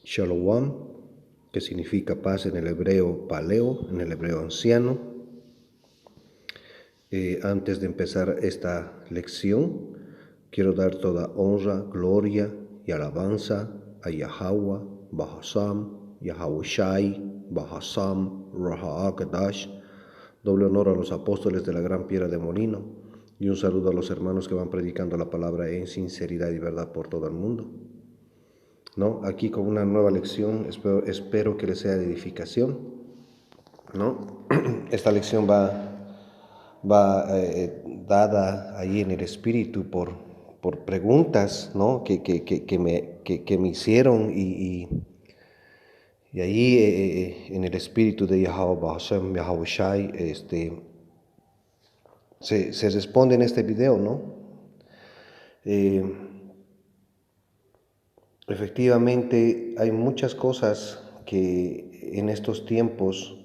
Shalom, que significa paz en el hebreo paleo, en el hebreo anciano. Antes de empezar esta lección, quiero dar toda honra, gloria y alabanza a Yahweh, Bahasam, Yahweh Shai, Bahasam, Raha Akadash. Doble honor a los apóstoles de la gran piedra de molino y un saludo a los hermanos que van predicando la palabra en sinceridad y verdad por todo el mundo. ¿No? Aquí con una nueva lección, espero que les sea de edificación, ¿no? Esta lección va dada ahí en el espíritu por preguntas, ¿no? que me hicieron y ahí en el espíritu de Yahweh Hashem, Yahweh Shai, se responde en este video, ¿no? Efectivamente, hay muchas cosas que en estos tiempos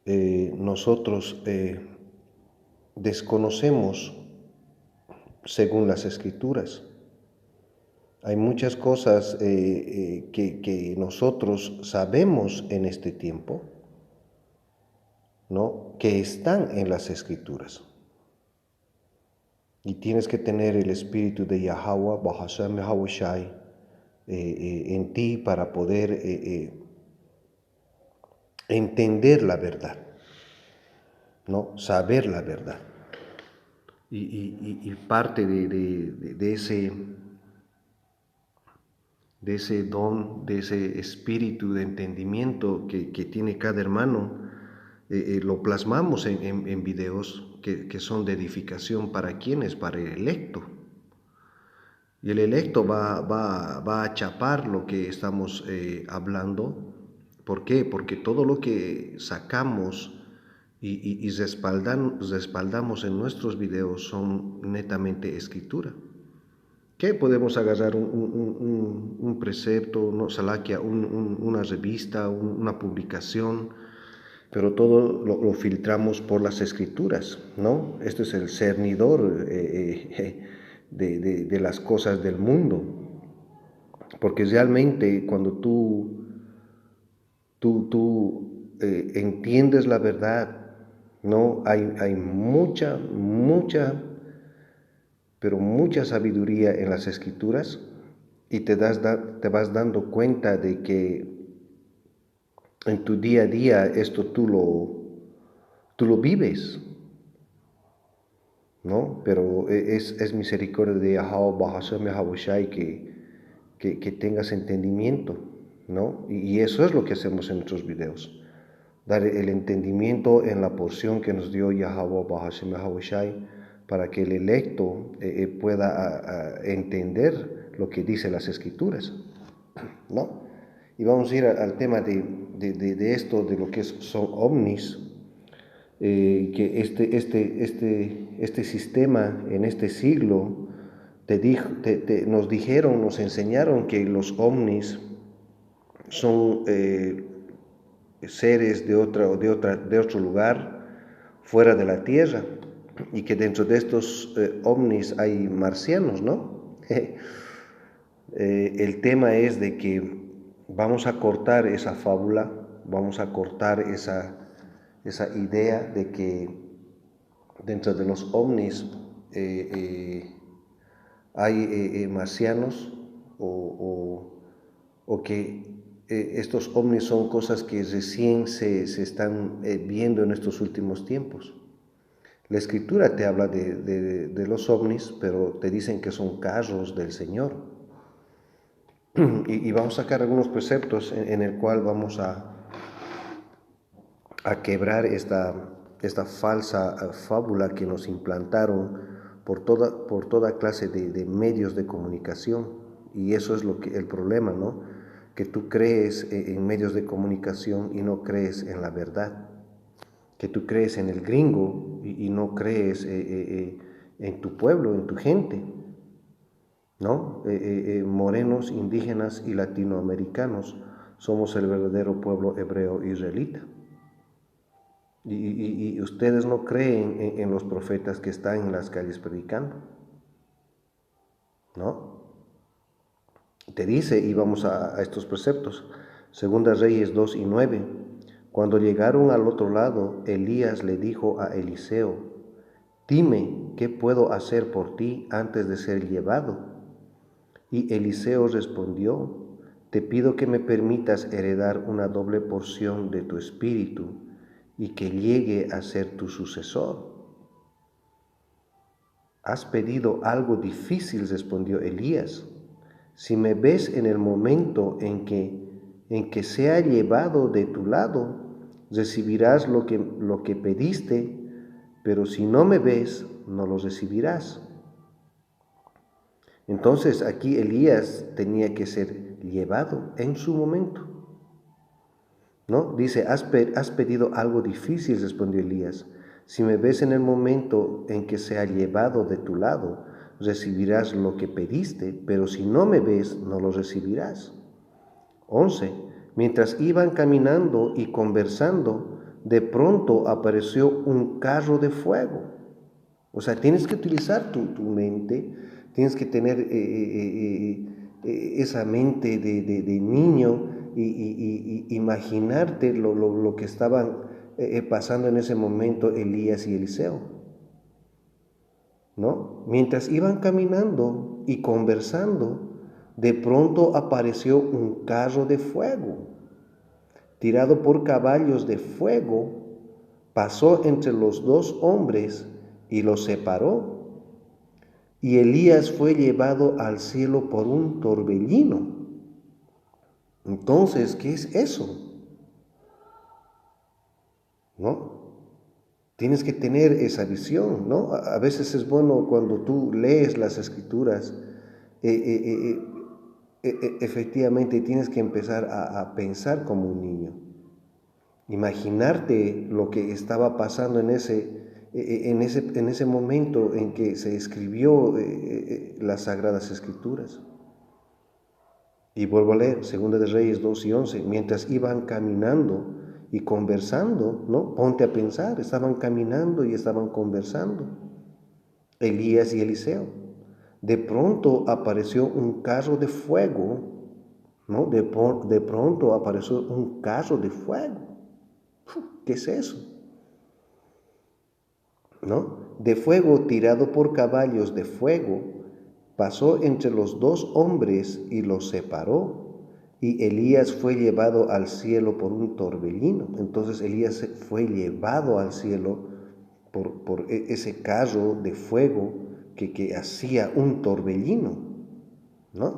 nosotros desconocemos según las Escrituras. Hay muchas cosas que nosotros sabemos en este tiempo, ¿no? Que están en las Escrituras. Y tienes que tener el espíritu de Yahweh, Bahashem, Yahweh Shai, en ti para poder entender la verdad, ¿no? Saber la verdad. Y parte de ese don, de ese espíritu de entendimiento que tiene cada hermano, lo plasmamos en videos que son de edificación para quienes, para el electo. Y el electo va a chapar lo que estamos hablando. ¿Por qué? Porque todo lo que sacamos y respaldamos en nuestros videos son netamente escritura. ¿Qué podemos agarrar un precepto, no, Salakia, una revista, una publicación? Pero todo lo filtramos por las escrituras, ¿no? Este es el cernidor de las cosas del mundo. Porque realmente cuando tú entiendes la verdad, ¿no? Hay mucha, pero mucha sabiduría en las escrituras y te vas dando cuenta de que en tu día a día esto tú lo vives, ¿no? Pero es misericordia de Yahweh, Bahashem, Yahweh Shai, que tengas entendimiento, ¿no? Y eso es lo que hacemos en nuestros videos. Dar el entendimiento en la porción que nos dio Yahweh, Bahashem, Yahweh Shai, para que el electo pueda entender lo que dice las Escrituras, ¿no? Y vamos a ir al tema de esto, de lo que son ovnis, que este sistema en este siglo nos dijeron, nos enseñaron que los ovnis son seres de otro lugar, fuera de la Tierra, y que dentro de estos ovnis hay marcianos, ¿no? El tema es de que vamos a cortar esa fábula, vamos a cortar esa idea de que dentro de los ovnis hay marcianos o que estos ovnis son cosas que recién se están viendo en estos últimos tiempos. La escritura te habla de los ovnis, pero te dicen que son carros del Señor. Y vamos a sacar algunos preceptos en el cual vamos a quebrar esta falsa fábula que nos implantaron por toda clase de medios de comunicación. Y eso es el problema, ¿no? Que tú crees en medios de comunicación y no crees en la verdad. Que tú crees en el gringo y no crees en tu pueblo, en tu gente, ¿no? Morenos, indígenas y latinoamericanos somos el verdadero pueblo hebreo israelita. Y ustedes no creen en los profetas que están en las calles predicando, ¿no? Te dice, y vamos a estos preceptos, Segunda Reyes 2:9. Cuando llegaron al otro lado, Elías le dijo a Eliseo: dime, ¿qué puedo hacer por ti antes de ser llevado? Y Eliseo respondió: te pido que me permitas heredar una doble porción de tu espíritu y que llegue a ser tu sucesor. Has pedido algo difícil, respondió Elías. Si me ves en el momento en que sea llevado de tu lado, recibirás lo que pediste, pero si no me ves, no lo recibirás. Entonces aquí Elías tenía que ser llevado en su momento, ¿no? Dice, has pedido algo difícil, respondió Elías. Si me ves en el momento en que sea llevado de tu lado, recibirás lo que pediste, pero si no me ves, no lo recibirás. 11. Mientras iban caminando y conversando, de pronto apareció un carro de fuego. O sea, tienes que utilizar tu mente, tienes que tener esa mente de niño y imaginarte lo que estaban pasando en ese momento Elías y Eliseo, ¿no? Mientras iban caminando y conversando, de pronto apareció un carro de fuego, tirado por caballos de fuego, pasó entre los dos hombres y los separó. Y Elías fue llevado al cielo por un torbellino. Entonces, ¿qué es eso? ¿No? Tienes que tener esa visión, ¿no? A veces es bueno cuando tú lees las escrituras, efectivamente tienes que empezar a pensar como un niño. Imaginarte lo que estaba pasando en ese momento en que se escribió las Sagradas Escrituras. Y vuelvo a leer, Segunda de Reyes 2:11, mientras iban caminando y conversando, ¿no? Ponte a pensar, estaban caminando y estaban conversando, Elías y Eliseo. De pronto apareció un carro de fuego, ¿no? De pronto apareció un carro de fuego. ¿Qué es eso? ¿No? De fuego tirado por caballos de fuego, pasó entre los dos hombres y los separó. Y Elías fue llevado al cielo por un torbellino. Entonces Elías fue llevado al cielo por ese carro de fuego que hacía un torbellino, ¿no?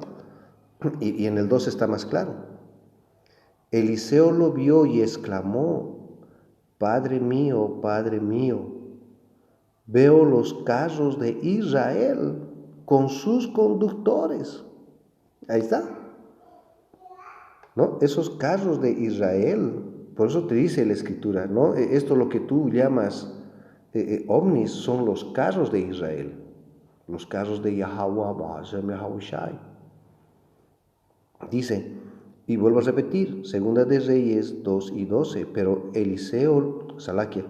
Y en el 2 está más claro. Eliseo lo vio y exclamó: Padre mío, veo los carros de Israel con sus conductores. Ahí está, ¿no? Esos carros de Israel, por eso te dice la Escritura, ¿no? Esto lo que tú llamas ovnis son los carros de Israel, los carros de Yahweh Bashem Yahushai. Dice, y vuelvo a repetir, Segunda de Reyes 2:12, pero Eliseo, Salaquia,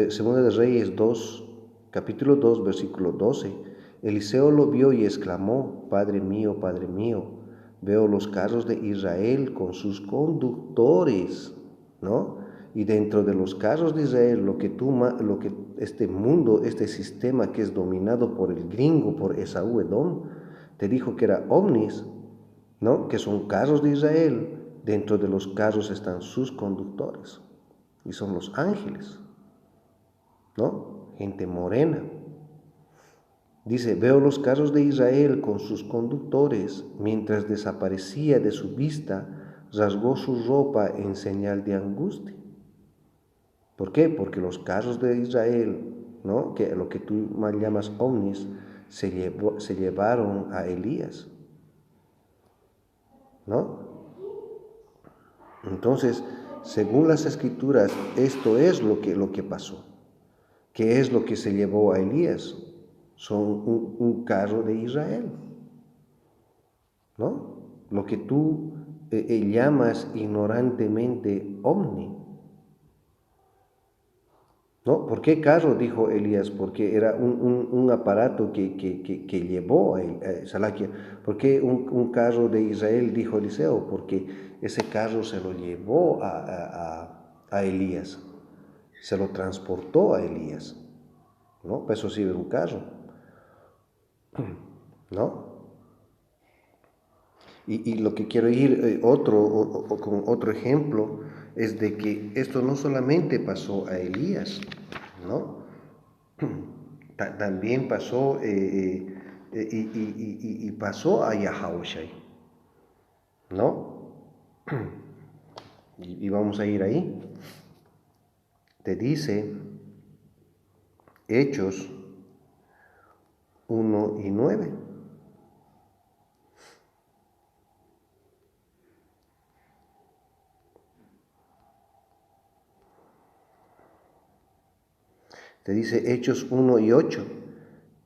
Segunda de Reyes 2, capítulo 2, versículo 12, Eliseo lo vio y exclamó: Padre mío, veo los carros de Israel con sus conductores, ¿no? Y dentro de los carros de Israel, lo que este mundo, este sistema que es dominado por el gringo, por Esaú Edom, te dijo que era ovnis, ¿no? Que son carros de Israel, dentro de los carros están sus conductores, y son los ángeles, ¿no? Gente morena. Dice, veo los carros de Israel con sus conductores, mientras desaparecía de su vista, rasgó su ropa en señal de angustia. ¿Por qué? Porque los carros de Israel, ¿no? Que lo que tú mal llamas ovnis, se llevaron a Elías, ¿no? Entonces, según las Escrituras, esto es lo que pasó. ¿Qué es lo que se llevó a Elías? Son un carro de Israel, ¿no? Lo que tú llamas ignorantemente ovni. ¿No? ¿Por qué carro? Dijo Elías, porque era un aparato que llevó a Salaquia. ¿Por qué un carro de Israel? Dijo Eliseo, porque ese carro se lo llevó a Elías, se lo transportó a Elías, ¿no? Para eso sirve un carro, ¿no? Y lo que quiero ir con otro ejemplo es de que esto no solamente pasó a Elías, ¿no? También pasó y pasó a Yahawashi, ¿no? Y vamos a ir ahí. Te dice Hechos 1:9. Te dice Hechos 1:8.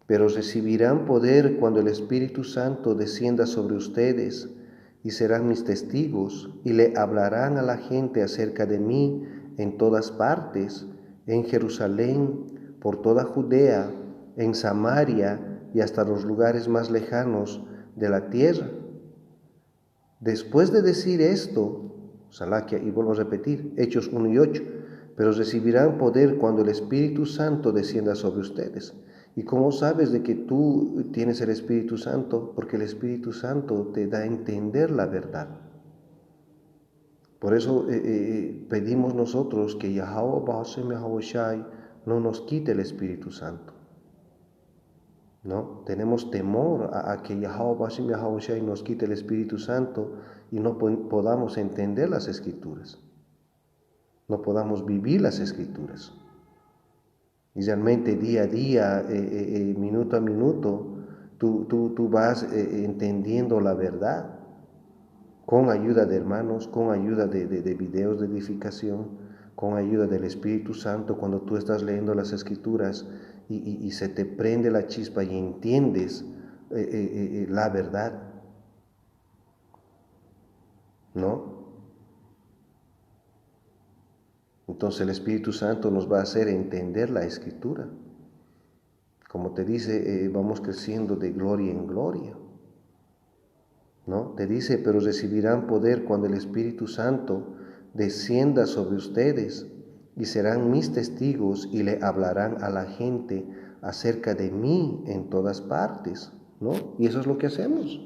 Pero recibirán poder cuando el Espíritu Santo descienda sobre ustedes y serán mis testigos y le hablarán a la gente acerca de mí en todas partes, en Jerusalén, por toda Judea, en Samaria y hasta los lugares más lejanos de la tierra. Después de decir esto, Salaquia, y vuelvo a repetir, Hechos 1:8, pero recibirán poder cuando el Espíritu Santo descienda sobre ustedes. ¿Y cómo sabes de que tú tienes el Espíritu Santo? Porque el Espíritu Santo te da a entender la verdad. Por eso pedimos nosotros que Yahweh Bashem Yahweh Shai no nos quite el Espíritu Santo, ¿no? Tenemos temor a que Yahweh Bashem Yahweh Shai nos quite el Espíritu Santo y no podamos entender las Escrituras, no podamos vivir las Escrituras. Y realmente día a día, minuto a minuto, tú vas entendiendo la verdad con ayuda de hermanos, con ayuda de videos de edificación, con ayuda del Espíritu Santo, cuando tú estás leyendo las Escrituras y se te prende la chispa y entiendes la verdad, ¿no? Entonces el Espíritu Santo nos va a hacer entender la Escritura. Como te dice, vamos creciendo de gloria en gloria, ¿no? Te dice, pero recibirán poder cuando el Espíritu Santo descienda sobre ustedes y serán mis testigos y le hablarán a la gente acerca de mí en todas partes, ¿no? Y eso es lo que hacemos.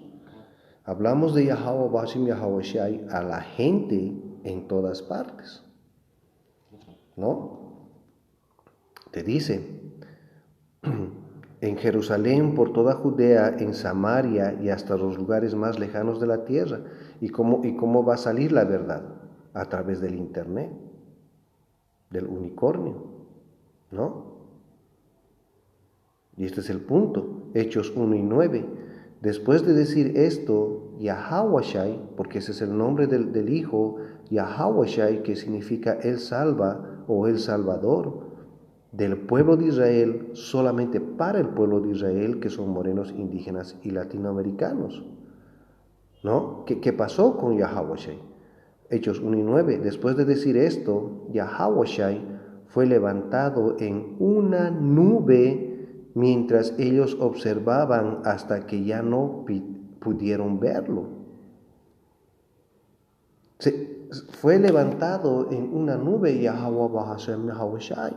Hablamos de Yahweh Bashim Yahweh Shai a la gente en todas partes, ¿no? Te dice, en Jerusalén, por toda Judea, en Samaria y hasta los lugares más lejanos de la tierra. ¿Y cómo va a salir la verdad? A través del internet, del unicornio, ¿no? Y este es el punto, Hechos 1:9. Después de decir esto, Yahawashai, porque ese es el nombre del Hijo, Yahawashai, que significa Él salva o El Salvador, del pueblo de Israel, solamente para el pueblo de Israel, que son morenos, indígenas y latinoamericanos, ¿no? ¿Qué pasó con Yahawashai? Hechos 1:9. Después de decir esto, Yahawashai fue levantado en una nube mientras ellos observaban hasta que ya no pudieron verlo. Fue levantado en una nube Yahawashai,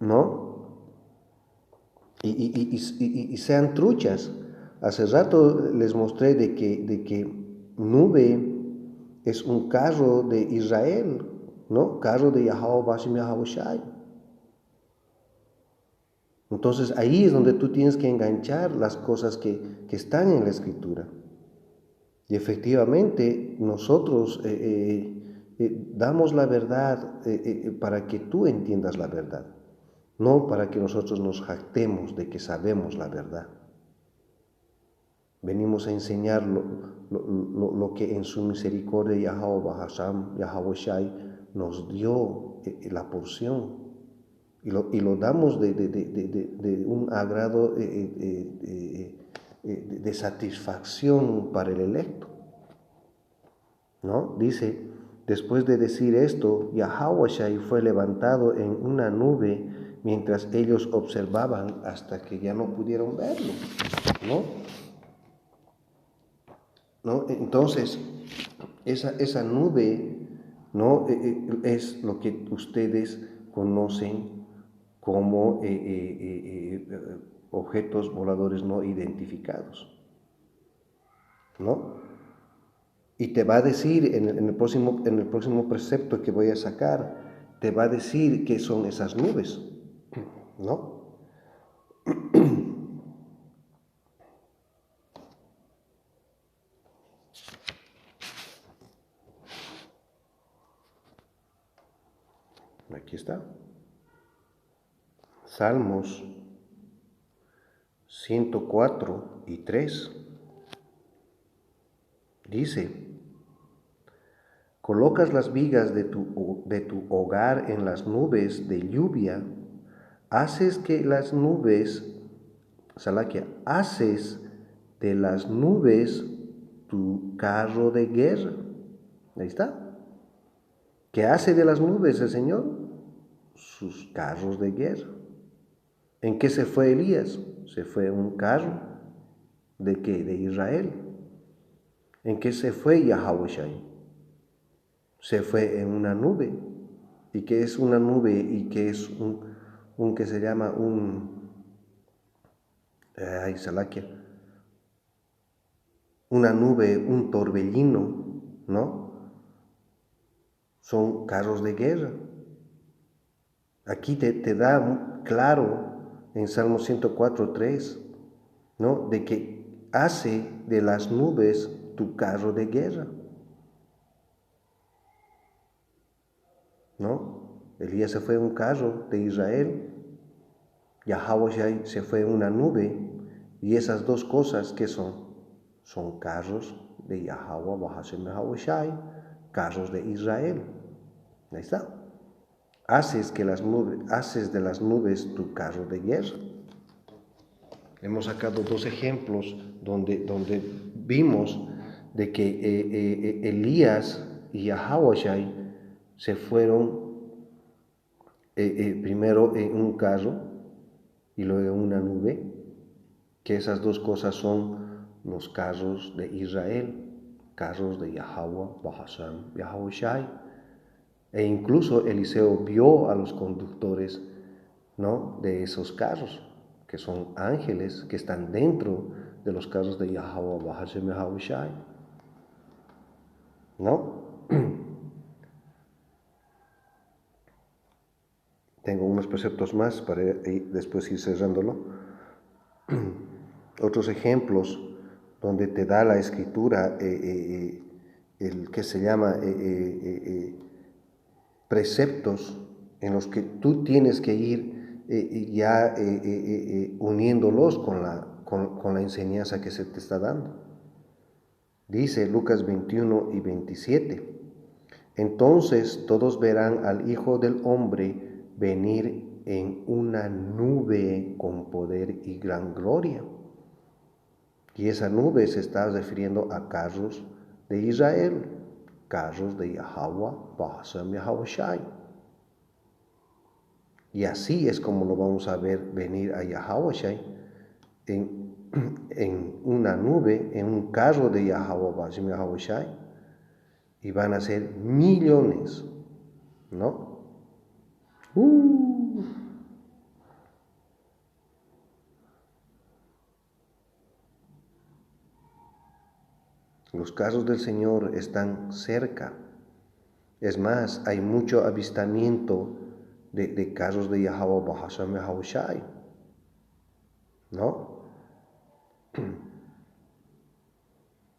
¿no? Y sean truchas. Hace rato les mostré de que nube es un carro de Israel, ¿no? Carro de Yahweh Bashim Yahawashi. Entonces ahí es donde tú tienes que enganchar las cosas que están en la Escritura. Y efectivamente nosotros damos la verdad para que tú entiendas la verdad, no para que nosotros nos jactemos de que sabemos la verdad. Venimos a enseñar lo que en su misericordia Yahweh Shai nos dio la porción. Y lo damos de un agrado de satisfacción para el electo, ¿no? Dice, Después de decir esto, Yahweh fue levantado en una nube mientras ellos observaban hasta que ya no pudieron verlo, ¿no? ¿No? Entonces, esa nube, ¿no? Es lo que ustedes conocen como objetos voladores no identificados, ¿no? Y te va a decir en el próximo precepto que voy a sacar, te va a decir qué son esas nubes, ¿no? Aquí está. Salmos 104:3 dice: colocas las vigas de tu hogar en las nubes de lluvia, haces que las nubes, Salaquia, haces de las nubes tu carro de guerra. Ahí está. ¿Qué hace de las nubes el Señor? Sus carros de guerra. ¿En qué se fue Elías? Se fue en un carro. ¿De qué? De Israel. ¿En qué se fue Yahweh? Se fue en una nube. ¿Y qué es una nube? ¿Y qué es un que se llama Salaquia? Una nube, un torbellino, ¿no? Son carros de guerra. Aquí te da claro en Salmo 104:3, ¿no? De que hace de las nubes tu carro de guerra, ¿no? Elías se fue en un carro de Israel, Yahweh se fue en una nube, y esas dos cosas, ¿qué son? Son carros de Yahweh, carros de Israel. Ahí está. Haces de las nubes tu carro de guerra. Hemos sacado dos ejemplos donde vimos de que Elías y Yahweh se fueron primero en un carro y luego en una nube, que esas dos cosas son los carros de Israel, carros de Yahweh, Bahasham, Yahweh. E incluso Eliseo vio a los conductores, ¿no?, de esos carros, que son ángeles que están dentro de los carros de Yahweh, Bahasham, Yahweh, ¿no? Tengo unos preceptos más para después ir cerrándolo. Otros ejemplos donde te da la escritura el que se llama preceptos en los que tú tienes que ir uniéndolos con la enseñanza que se te está dando. Dice Lucas 21:27. Entonces todos verán al Hijo del Hombre venir en una nube con poder y gran gloria. Y esa nube se está refiriendo a carros de Israel, carros de Yahweh, Bahasham, Yahweh. Y así es como lo vamos a ver venir a Yahweh en una nube, en un carro de Yahweh, Bahasham, Yahweh. Y van a ser millones, ¿no? Los carros del Señor están cerca. Es más, hay mucho avistamiento de carros de Yahweh, Bahasham, Yahweh, ¿no?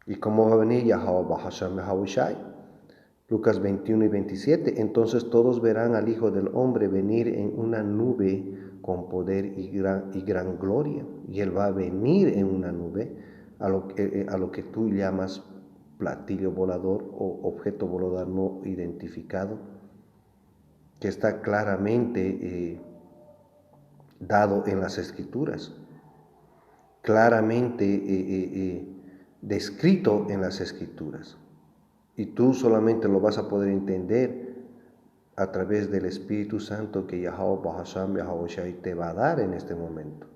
¿Y cómo va a venir Yahweh, Bahasham, Yahweh? Lucas 21:27. Entonces todos verán al Hijo del Hombre venir en una nube con poder y gran gloria. Y Él va a venir en una nube, a lo que tú llamas platillo volador o objeto volador no identificado, que está claramente dado en las Escrituras, claramente descrito en las Escrituras. Y tú solamente lo vas a poder entender a través del Espíritu Santo que Yahweh Bahasham, Yahweh Shai te va a dar en este momento,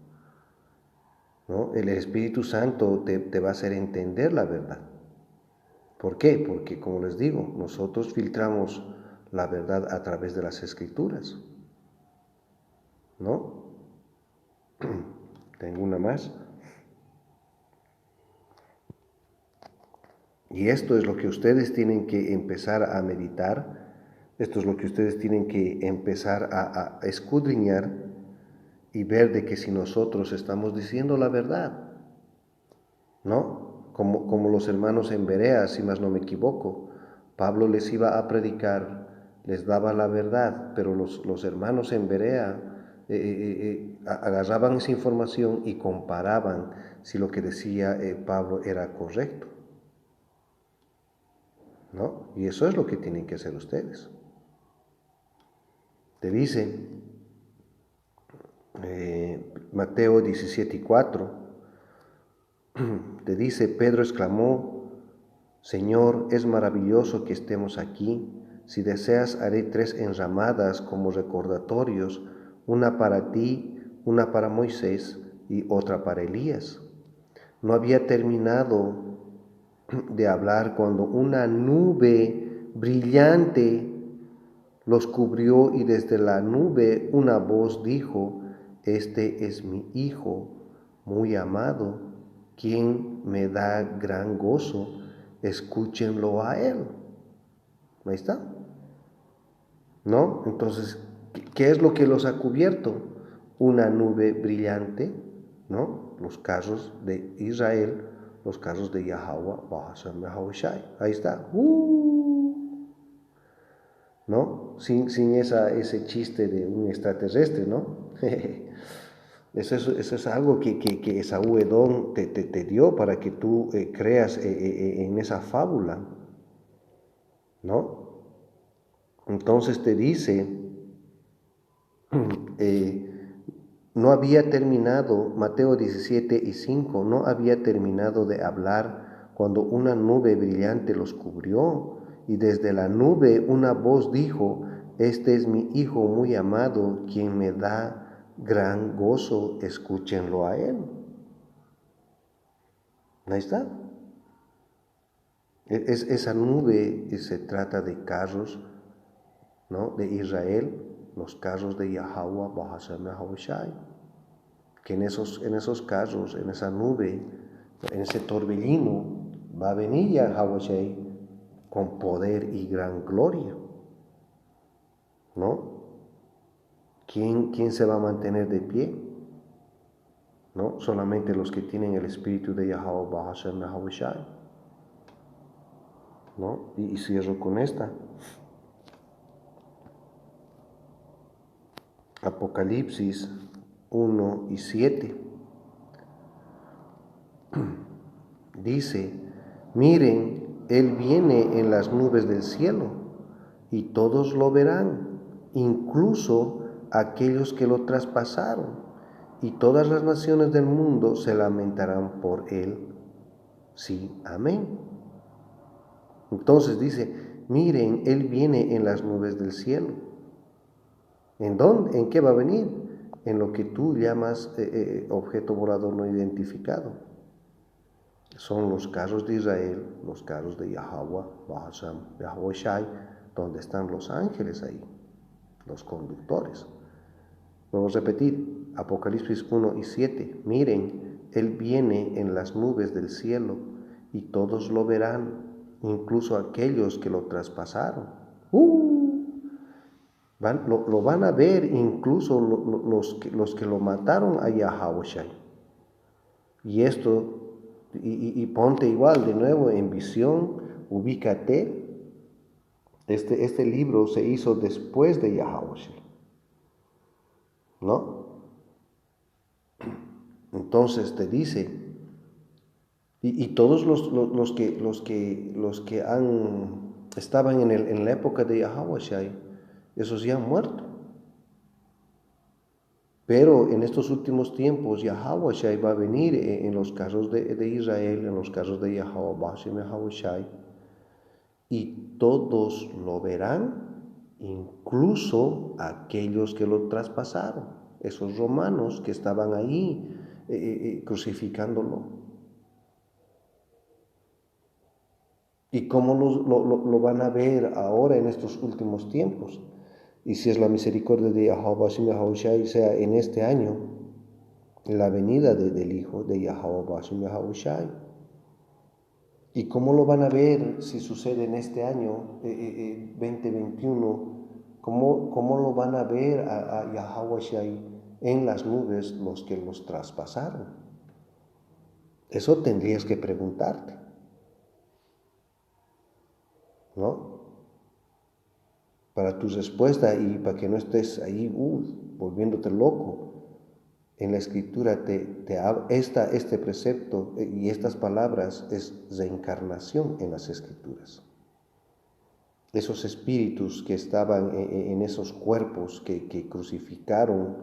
¿no? El Espíritu Santo te va a hacer entender la verdad. ¿Por qué? Porque, como les digo, nosotros filtramos la verdad a través de las Escrituras, ¿no? Tengo una más. Y esto es lo que ustedes tienen que empezar a meditar, esto es lo que ustedes tienen que empezar a escudriñar y ver de que si nosotros estamos diciendo la verdad, ¿no? Como los hermanos en Berea, si más no me equivoco, Pablo les iba a predicar, les daba la verdad, pero los hermanos en Berea agarraban esa información y comparaban si lo que decía Pablo era correcto, ¿no? Y eso es lo que tienen que hacer ustedes. Te dice Mateo 17:4, te dice, Pedro exclamó, Señor, es maravilloso que estemos aquí. Si deseas, haré 3 enramadas como recordatorios, una para ti, una para Moisés y otra para Elías. No había terminado de hablar cuando una nube brillante los cubrió y desde la nube una voz dijo, este es mi Hijo muy amado, quien me da gran gozo, escúchenlo a Él. Ahí está, ¿no? Entonces, ¿qué es lo que los ha cubierto? Una nube brillante, ¿no? Los carros de Israel, los carros de Yahweh, Bahasham, Yahweh Shai. Ahí está. ¿No? Sin ese chiste de un extraterrestre, ¿no? Eso es algo que Esaú Edom te dio para que tú creas en esa fábula, ¿no? Entonces te dice, no había terminado, Mateo 17:5, no había terminado de hablar cuando una nube brillante los cubrió, y desde la nube una voz dijo, este es mi Hijo muy amado, quien me da gran gozo, escúchenlo a Él. Ahí está. Esa nube se trata de carros, ¿no? De Israel, los carros de Yahweh, Bahasham, Yahweh Shai, que en esos carros, en esa nube, en ese torbellino, va a venir Yahweh Shai con poder y gran gloria, ¿no? ¿Quién se va a mantener de pie? ¿No? Solamente los que tienen el espíritu de Yahweh, Bahasham, Yahweh Shai, ¿no? Y cierro con esta. Apocalipsis 1:7. Dice, miren, Él viene en las nubes del cielo y todos lo verán, incluso aquellos que lo traspasaron, y todas las naciones del mundo se lamentarán por Él. Sí, amén. Entonces dice, miren, Él viene en las nubes del cielo. ¿En dónde? ¿En qué va a venir? En lo que tú llamas objeto volador no identificado. Son los carros de Israel, los carros de Yahweh, Bahasham, Yahweh Shai, donde están los ángeles ahí, los conductores. Vamos a repetir, Apocalipsis 1:7. Miren, Él viene en las nubes del cielo y todos lo verán, incluso aquellos que lo traspasaron. Lo van a ver incluso los que lo mataron a Yahweh Shai. Y esto, y ponte igual de nuevo en visión, ubícate. Este libro se hizo después de Yahweh Shai, ¿no? Entonces te dice, y todos los que estaban en la época de Yahweh Shai, esos ya han muerto. Pero en estos últimos tiempos, Yahweh Shai va a venir en los carros de Israel, en los carros de Yahweh Shai, y todos lo verán, incluso aquellos que lo traspasaron, esos romanos que estaban ahí crucificándolo. ¿Y cómo lo van a ver ahora en estos últimos tiempos? Y si es la misericordia de Yahweh Hashem Yahushai, sea en este año, en la venida del Hijo de Yahweh Hashem Yahushai. ¿Y cómo lo van a ver si sucede en este año 2021? ¿Cómo lo van a ver a Yahweh en las nubes los que los traspasaron? Eso tendrías que preguntarte, ¿no? Para tu respuesta y para que no estés ahí volviéndote loco. En la Escritura este precepto y estas palabras es reencarnación en las Escrituras. Esos espíritus que estaban en esos cuerpos que crucificaron,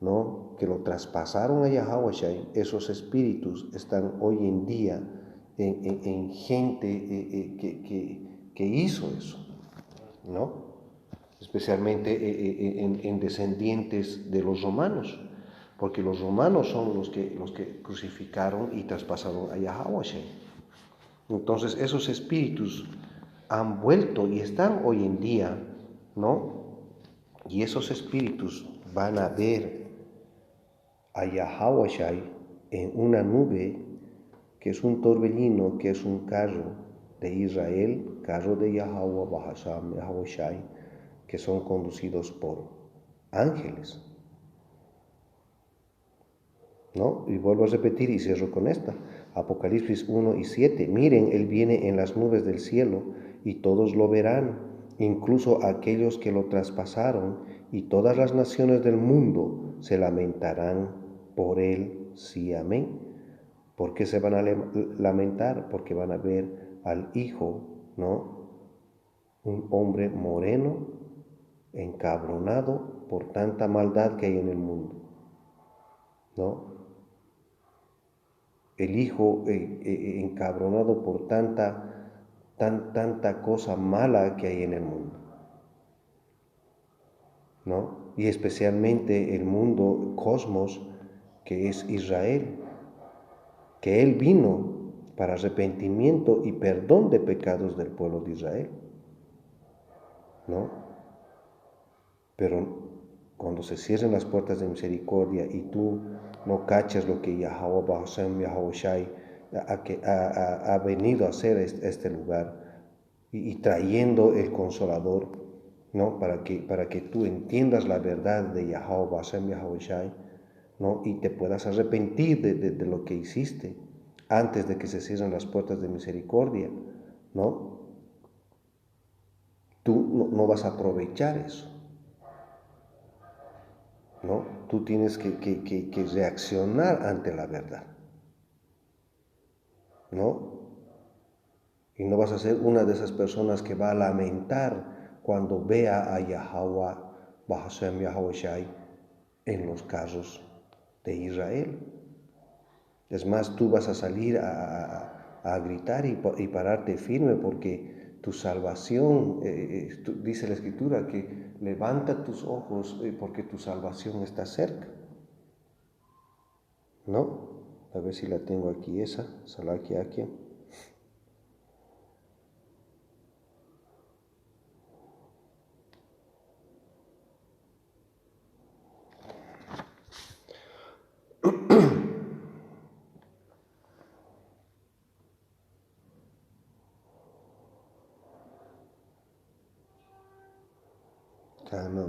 ¿no? Que lo traspasaron a Yahweh, esos espíritus están hoy en día en gente que hizo eso, ¿no? Especialmente en descendientes de los romanos, porque los romanos son los que crucificaron y traspasaron a Yahweh. Entonces esos espíritus han vuelto y están hoy en día, ¿no? Y esos espíritus van a ver a Yahweh en una nube, que es un torbellino, que es un carro de Israel, carro de Yahweh, que son conducidos por ángeles, ¿no? Y vuelvo a repetir y cierro con esta. Apocalipsis 1:7. Miren, Él viene en las nubes del cielo y todos lo verán, incluso aquellos que lo traspasaron, y todas las naciones del mundo se lamentarán por Él. Sí, amén. ¿Por qué se van a lamentar? Porque van a ver al Hijo, ¿no? Un hombre moreno, encabronado por tanta maldad que hay en el mundo, ¿no? El Hijo encabronado por tanta cosa mala que hay en el mundo, ¿no? Y especialmente el mundo, cosmos, que es Israel, que Él vino para arrepentimiento y perdón de pecados del pueblo de Israel, ¿no? Pero cuando se cierren las puertas de misericordia y tú no cachas lo que Yahweh Hashem Yahushai ha venido a hacer este lugar y trayendo el Consolador, ¿no? Para que tú entiendas la verdad de Yahweh Hashem Yahushai, ¿no? Y te puedas arrepentir de lo que hiciste antes de que se cierren las puertas de misericordia, ¿no? Tú no vas a aprovechar eso, ¿no? Tú tienes que reaccionar ante la verdad, ¿no? Y no vas a ser una de esas personas que va a lamentar cuando vea a Yahweh, Bahashem Yahushai, en los casos de Israel. Es más, tú vas a salir a gritar y pararte firme porque tu salvación, dice la Escritura, que levanta tus ojos porque tu salvación está cerca. ¿No? A ver si la tengo aquí esa, Salaki aquí.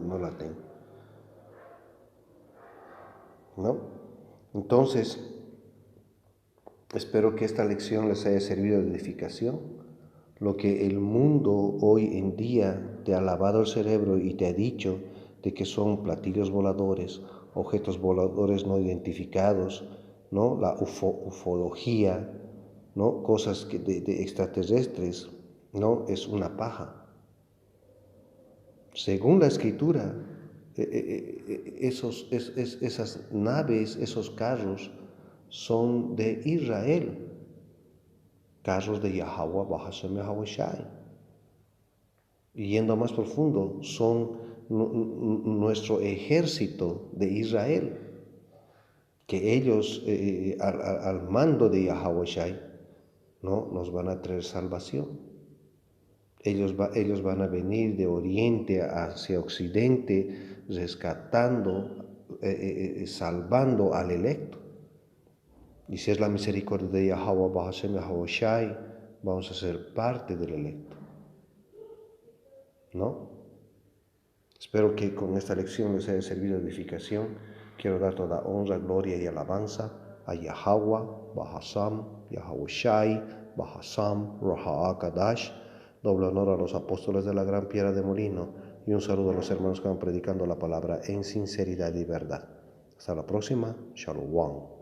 No la tengo. ¿No? Entonces, espero que esta lección les haya servido de edificación. Lo que el mundo hoy en día te ha lavado el cerebro y te ha dicho de que son platillos voladores, objetos voladores no identificados, ¿no? La ufología, ¿no? Cosas de extraterrestres, ¿no? Es una paja. Según la Escritura, esas naves, esos carros son de Israel, carros de Yahweh Bahashem Yahushai. Y yendo más profundo, son nuestro ejército de Israel, que ellos al mando de Yahweh Shai, ¿no? Nos van a traer salvación. Ellos van a venir de oriente hacia occidente, rescatando, salvando al electo. Y si es la misericordia de Yahweh Bahashem Yahweh Shai, vamos a ser parte del electo, ¿no? Espero que con esta lección les haya servido de edificación. Quiero dar toda honra, gloria y alabanza a Yahweh, Bahasam, Yahweh Shai, Bahasam, Roha Akadash. Doble honor a los apóstoles de la gran piedra de molino y un saludo a los hermanos que van predicando la palabra en sinceridad y verdad. Hasta la próxima. Shalom.